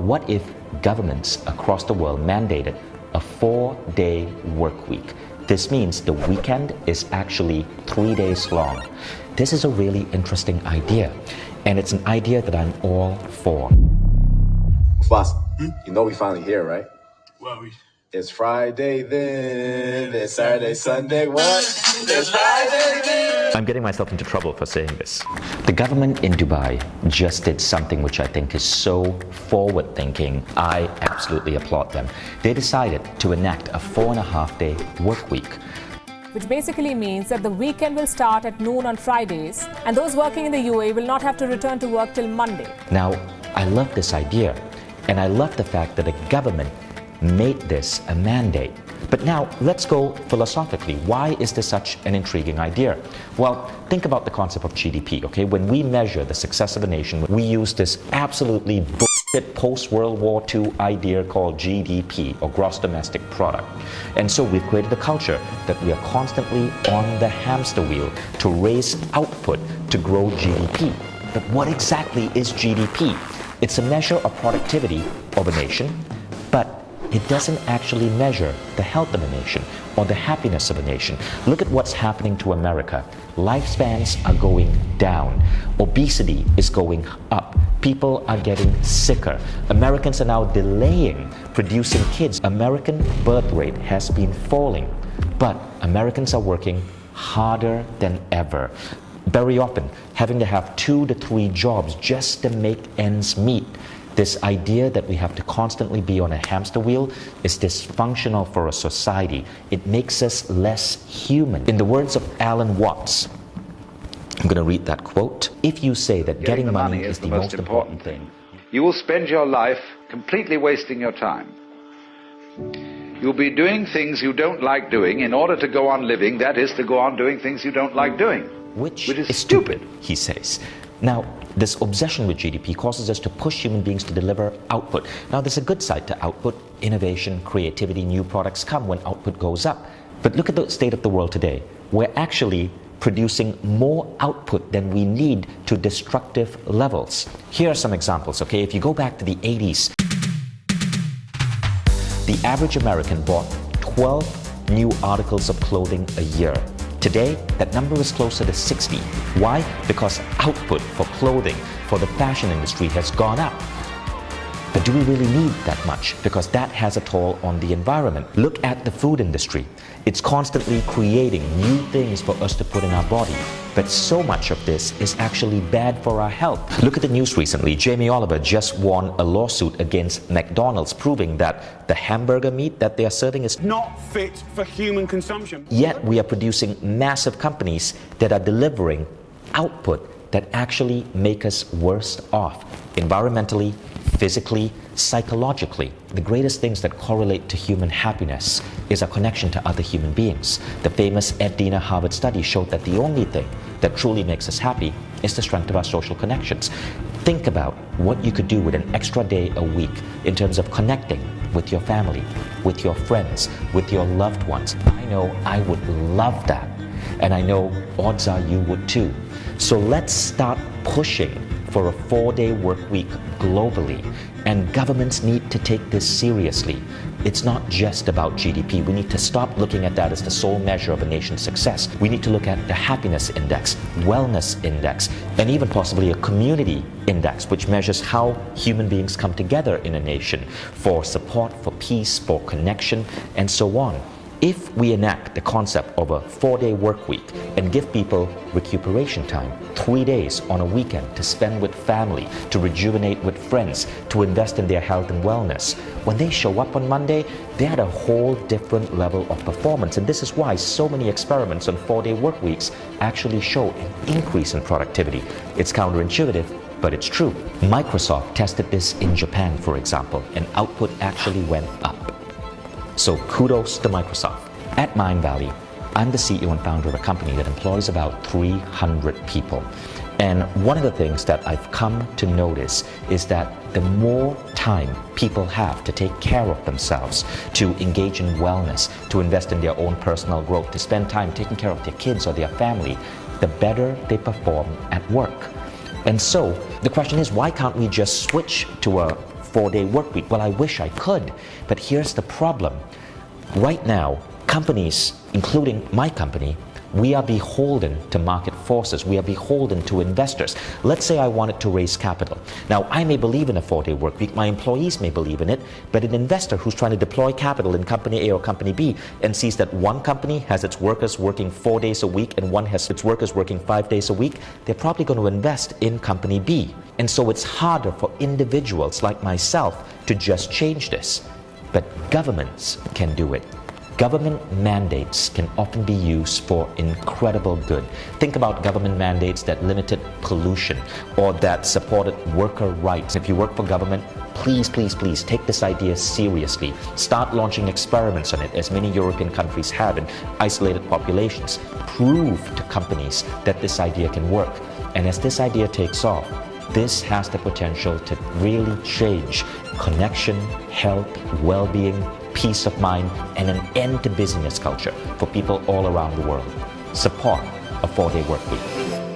what if governments across the world mandated a 4-day work week? This means the weekend is actually 3 days long. This is a really interesting idea, and it's an idea that I'm all for. Boss, you know we finally here, right? Well, It's Friday then, it's Saturday, Sunday, what? It's Friday then! I'm getting myself into trouble for saying this. The government in Dubai just did something which I think is so forward-thinking. I absolutely applaud them. They decided to enact a 4.5-day work week. Which basically means that the weekend will start at noon on Fridays, and those working in the UAE will not have to return to work till Monday. Now, I love this idea, and I love the fact that the government made this a mandate. But now, let's go philosophically. Why is this such an intriguing idea? Well, think about the concept of GDP, okay? When we measure the success of a nation, we use this absolutely bullshit post-World War II idea called GDP, or gross domestic product. And so we've created a culture that we are constantly on the hamster wheel to raise output to grow GDP. But what exactly is GDP? It's a measure of productivity of a nation, but it doesn't actually measure the health of a nation or the happiness of a nation. Look at what's happening to America. Lifespans are going down. Obesity is going up. People are getting sicker. Americans are now delaying producing kids. American birth rate has been falling, but Americans are working harder than ever. Very often having to have 2 to 3 jobs just to make ends meet. This idea that we have to constantly be on a hamster wheel is dysfunctional for a society. It makes us less human. In the words of Alan Watts, I'm going to read that quote. If you say that getting money is the most important thing, you will spend your life completely wasting your time. You'll be doing things you don't like doing in order to go on living, that is, to go on doing things you don't like doing. Which is stupid, he says. Now, this obsession with GDP causes us to push human beings to deliver output. Now, there's a good side to output. Innovation, creativity, new products come when output goes up. But look at the state of the world today. We're actually producing more output than we need to destructive levels. Here are some examples, okay? If you go back to the 80s, the average American bought 12 new articles of clothing a year. Today, that number is closer to 60. Why? Because output for clothing for the fashion industry has gone up. But do we really need that much? Because that has a toll on the environment. Look at the food industry. It's constantly creating new things for us to put in our body. But so much of this is actually bad for our health. Look at the news recently. Jamie Oliver just won a lawsuit against McDonald's, proving that the hamburger meat that they are serving is not fit for human consumption. Yet we are producing massive companies that are delivering output that actually make us worse off environmentally, physically, psychologically. The greatest things that correlate to human happiness is our connection to other human beings. The famous Ed Diener Harvard study showed that the only thing that truly makes us happy is the strength of our social connections. Think about what you could do with an extra day a week in terms of connecting with your family, with your friends, with your loved ones. I know I would love that, and I know odds are you would too. So let's start pushing for a 4-day work week globally, and governments need to take this seriously. It's not just about GDP. We need to stop looking at that as the sole measure of a nation's success. We need to look at the happiness index, wellness index, and even possibly a community index, which measures how human beings come together in a nation for support, for peace, for connection, and so on. If we enact the concept of a 4-day work week and give people recuperation time, 3 days on a weekend to spend with family, to rejuvenate with friends, to invest in their health and wellness, when they show up on Monday, they're at a whole different level of performance. And this is why so many experiments on 4-day work weeks actually show an increase in productivity. It's counterintuitive, but it's true. Microsoft tested this in Japan, for example, and output actually went up. So kudos to Microsoft. At Mind Valley, I'm the CEO and founder of a company that employs about 300 people. And one of the things that I've come to notice is that the more time people have to take care of themselves, to engage in wellness, to invest in their own personal growth, to spend time taking care of their kids or their family, the better they perform at work. And so the question is, why can't we just switch to a 4-day work week. Well, I wish I could, but here's the problem. Right now, companies, including my company, we are beholden to market forces. We are beholden to investors. Let's say I wanted to raise capital. Now, I may believe in a 4-day work week. My employees may believe in it. But an investor who's trying to deploy capital in company A or company B and sees that one company has its workers working 4 days a week and one has its workers working 5 days a week, they're probably going to invest in company B. And so it's harder for individuals like myself to just change this. But governments can do it. Government mandates can often be used for incredible good. Think about government mandates that limited pollution or that supported worker rights. If you work for government, please, please, please take this idea seriously. Start launching experiments on it, as many European countries have in isolated populations. Prove to companies that this idea can work. And as this idea takes off, this has the potential to really change connection, health, well-being, peace of mind, and an end to busyness culture for people all around the world. Support a 4-day work week.